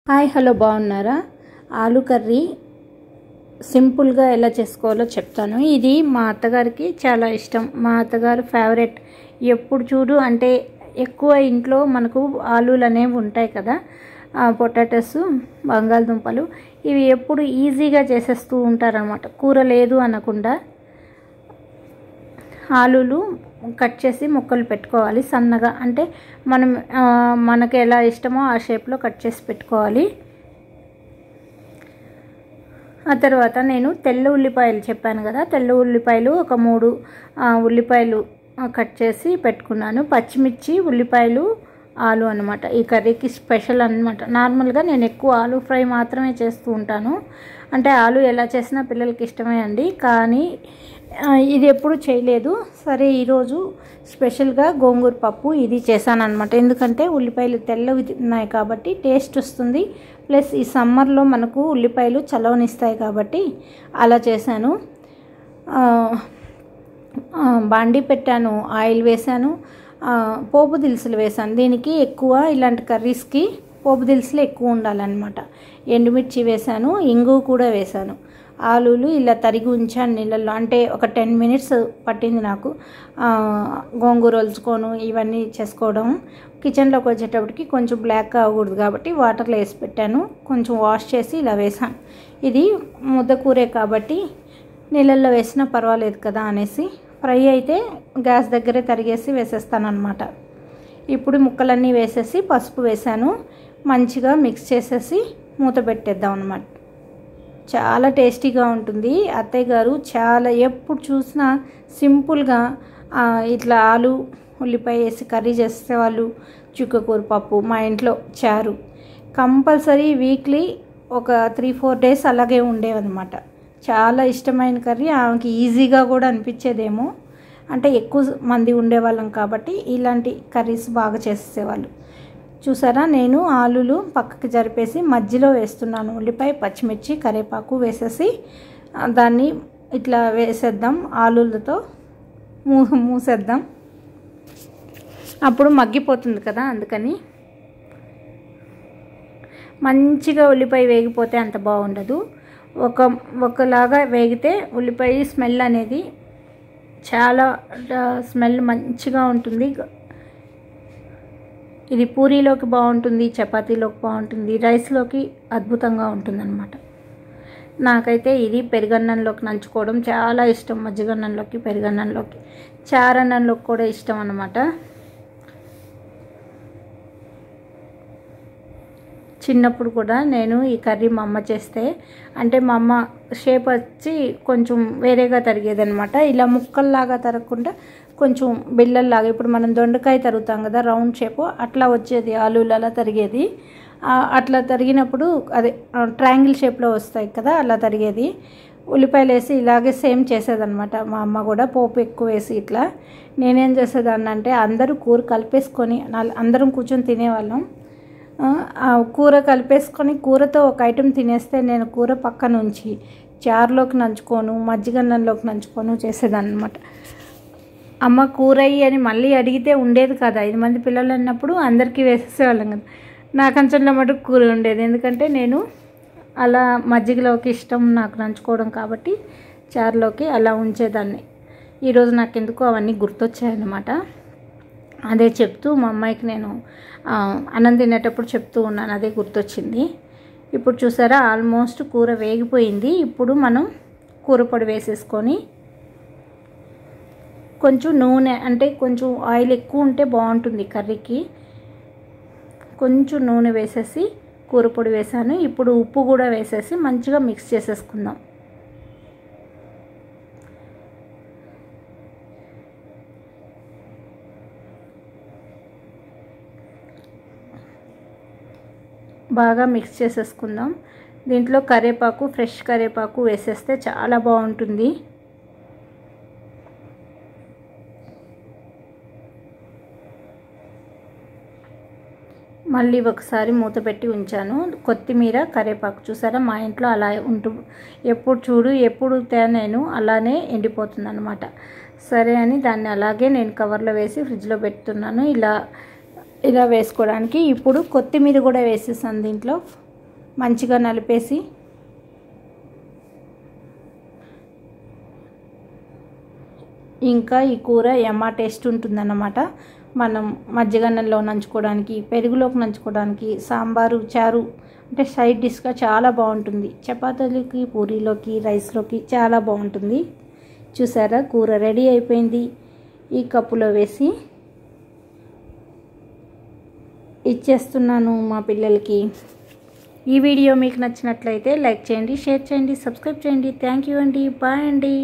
Hi hello బాగున్నారా? ఆలు curry సింపుల్గా ఎలా చేసుకోవాలో చెప్తాను. ఇది మా అత్తగారికి చాలా ఇష్టం. మా అత్తగారు ఫేవరెట్. ఎప్పుడు చూడు అంటే ఎక్కువ ఇంట్లో మనకు ఆలులు అనేవి ఉంటాయి కదా, పొటాటోస్, బంగాళదుంపలు, ఇవి ఎప్పుడు ఈజీగా చేసేస్తూ ఉంటారనమాట. కూర లేదు అనకుండా ఆలులు కట్ చేసి ముక్కలు పెట్టుకోవాలి సన్నగా. అంటే మనకు ఎలా ఇష్టమో ఆ షేప్లో కట్ చేసి పెట్టుకోవాలి. ఆ తర్వాత నేను తెల్ల ఉల్లిపాయలు చెప్పాను కదా, తెల్ల ఉల్లిపాయలు ఒక 3 ఉల్లిపాయలు కట్ చేసి పెట్టుకున్నాను. పచ్చిమిర్చి, ఉల్లిపాయలు, ఆలు అనమాట. ఈ కర్రీకి స్పెషల్ అనమాట. నార్మల్గా నేను ఎక్కువ ఆలు ఫ్రై మాత్రమే చేస్తూ ఉంటాను. అంటే ఆలు ఎలా చేసినా పిల్లలకి ఇష్టమే అండి, కానీ ఇది ఎప్పుడు చేయలేదు. సరే, ఈరోజు స్పెషల్గా గోంగూర పప్పు ఇది చేశాను అనమాట. ఎందుకంటే ఉల్లిపాయలు తెల్లవి ఉన్నాయి కాబట్టి టేస్ట్ వస్తుంది. ప్లస్ ఈ సమ్మర్లో మనకు ఉల్లిపాయలు చలవనిస్తాయి కాబట్టి అలా చేశాను. బాండీ పెట్టాను, ఆయిల్ వేశాను, పోపు దినుసులు వేశాను. దీనికి ఎక్కువ ఇలాంటి కర్రీస్కి పోపు దినుసులు ఎక్కువ ఉండాలన్నమాట. ఎండుమిర్చి వేశాను, ఇంగు కూడా వేశాను. ఆలులు ఇలా తరిగి ఉంచాను నీళ్ళల్లో. అంటే ఒక 10 minutes పట్టింది నాకు గోంగూర ఒలుచుకోను ఇవన్నీ చేసుకోవడం. కిచెన్లోకి వచ్చేటప్పటికి కొంచెం బ్లాక్ అవ్వకూడదు కాబట్టి వాటర్లో వేసి పెట్టాను. కొంచెం వాష్ చేసి ఇలా వేసాను. ఇది ముద్దకూరే కాబట్టి నీళ్ళల్లో వేసినా పర్వాలేదు కదా అనేసి, ఫ్రై అయితే గ్యాస్ దగ్గరే తరిగేసి వేసేస్తాను అనమాట. ఇప్పుడు ముక్కలన్నీ వేసేసి పసుపు వేసాను. మంచిగా మిక్స్ చేసేసి మూత పెట్టేద్దాం అనమాట. చాలా టేస్టీగా ఉంటుంది. అత్తయ్య గారు చాలా ఎప్పుడు చూసినా సింపుల్గా ఇట్లా ఆలు ఉల్లిపాయ వేసి కర్రీ చేసేవాళ్ళు. చుక్కకూర పప్పు, మా ఇంట్లో చారు కంపల్సరీ వీక్లీ ఒక 3-4 days అలాగే ఉండేవన్నమాట. చాలా ఇష్టమైన కర్రీ. ఆమెకి ఈజీగా కూడా అనిపించేదేమో, అంటే ఎక్కువ మంది ఉండేవాళ్ళం కాబట్టి ఇలాంటి కర్రీస్ బాగా చేసేవాళ్ళు. చూసారా, నేను ఆలులు పక్కకి జరిపేసి మధ్యలో వేస్తున్నాను. ఉల్లిపాయ, పచ్చిమిర్చి, కరివేపాకు వేసేసి దాన్ని ఇట్లా వేసేద్దాం. ఆలులతో మూసేద్దాం, అప్పుడు మగ్గిపోతుంది కదా. అందుకని మంచిగా ఉల్లిపాయ వేగిపోతే అంత బాగుండదు. ఒకలాగా వేగితే ఉల్లిపాయ స్మెల్ అనేది చాలా స్మెల్ మంచిగా ఉంటుంది. ఇది పూరీలోకి బాగుంటుంది, చపాతీలోకి బాగుంటుంది, రైస్లోకి అద్భుతంగా ఉంటుందన్నమాట. నాకైతే ఇది పెరుగన్నంలోకి నంచుకోవడం చాలా ఇష్టం. మజ్జిగన్నంలోకి, పెరుగన్నంలోకి, చారన్నంలోకి కూడా ఇష్టం అన్నమాట. చిన్నప్పుడు కూడా నేను ఈ కర్రీ మా అమ్మ చేస్తే, అంటే మా అమ్మ షేప్ వచ్చి కొంచెం వేరేగా తరిగేదనమాట. ఇలా ముక్కల్లాగా తరగకుండా కొంచెం బిళ్ళల్లాగా, ఇప్పుడు మనం దొండకాయ తరుగుతాం కదా రౌండ్ షేపు, అట్లా వచ్చేది. ఆలులు అలా తరిగేది. అట్లా తరిగినప్పుడు అదే ట్రయాంగిల్ షేప్లో వస్తాయి కదా, అలా తరిగేది. ఉల్లిపాయలు వేసి ఇలాగే సేమ్ చేసేదనమాట మా అమ్మ కూడా, పోపు ఎక్కువ వేసి. ఇట్లా నేనేం చేసేదాన్ని అంటే, అందరూ కూర కలిపేసుకొని అందరం కూర్చొని తినేవాళ్ళం. కూర కలిపేసుకొని కూరతో ఒక ఐటెం తినేస్తే నేను కూర పక్కన ఉంచి చారులోకి నంచుకోను, మజ్జిగన్నంలోకి నంచుకోను చేసేదాన్ని అనమాట. అమ్మ కూర అని మళ్ళీ అడిగితే ఉండేది కదా. 5 మంది పిల్లలు అన్నప్పుడు అందరికీ వేసేసేవాళ్ళం కదా. నా కంచంలో మటుకు కూర ఉండేది. ఎందుకంటే నేను అలా మజ్జిగలోకి ఇష్టం నాకు నంచుకోవడం కాబట్టి చారులోకి అలా ఉంచేదాన్ని. ఈరోజు నాకు ఎందుకో అవన్నీ గుర్తొచ్చాయన్నమాట. అదే చెప్తూ మా అమ్మాయికి నేను అన్నం తినేటప్పుడు చెప్తూ ఉన్నాను, అదే గుర్తొచ్చింది. ఇప్పుడు చూసారా, ఆల్మోస్ట్ కూర వేగిపోయింది. ఇప్పుడు మనం కూర పొడి వేసేసుకొని కొంచెం నూనె, అంటే కొంచెం ఆయిల్ ఎక్కువ ఉంటే బాగుంటుంది కర్రీకి, కొంచెం నూనె వేసేసి కూర పొడి వేసాను. ఇప్పుడు ఉప్పు కూడా వేసేసి మంచిగా మిక్స్ చేసేసుకుందాం. బాగా మిక్స్ చేసేసుకుందాం. దీంట్లో కరివేపాకు, ఫ్రెష్ కరివేపాకు వేసేస్తే చాలా బాగుంటుంది. మళ్ళీ ఒకసారి మూత పెట్టి ఉంచాను. కొత్తిమీర, కరివేపాకు చూసారా, మా ఇంట్లో అలా ఎప్పుడు చూడు ఎప్పుడు నేను అలానే ఎండిపోతుంది అనమాట. సరే అని దాన్ని అలాగే నేను కవర్లో వేసి ఫ్రిడ్జ్లో పెడుతున్నాను. ఇలా వేసుకోవడానికి. ఇప్పుడు కొత్తిమీర కూడా వేసేసాను దీంట్లో. మంచిగా నలిపేసి ఇంకా ఈ కూర యమ్మా టేస్ట్ ఉంటుందన్నమాట. మనం మజ్జిగన్నంలో నంచుకోవడానికి, పెరుగులోకి నంచుకోవడానికి, సాంబారు, చారు అంటే సైడ్ డిష్గా చాలా బాగుంటుంది. చపాతీలకి, పూరీలోకి, రైస్లోకి చాలా బాగుంటుంది. చూసారా, కూర రెడీ అయిపోయింది. ఈ కప్పులో వేసి ఇచ్చేస్తున్నాను మా పిల్లలకి. ఈ వీడియో మీకు నచ్చినట్లయితే లైక్ చేయండి, షేర్ చేయండి, సబ్స్క్రైబ్ చేయండి. థ్యాంక్ యూ అండి. బాయ్ అండి.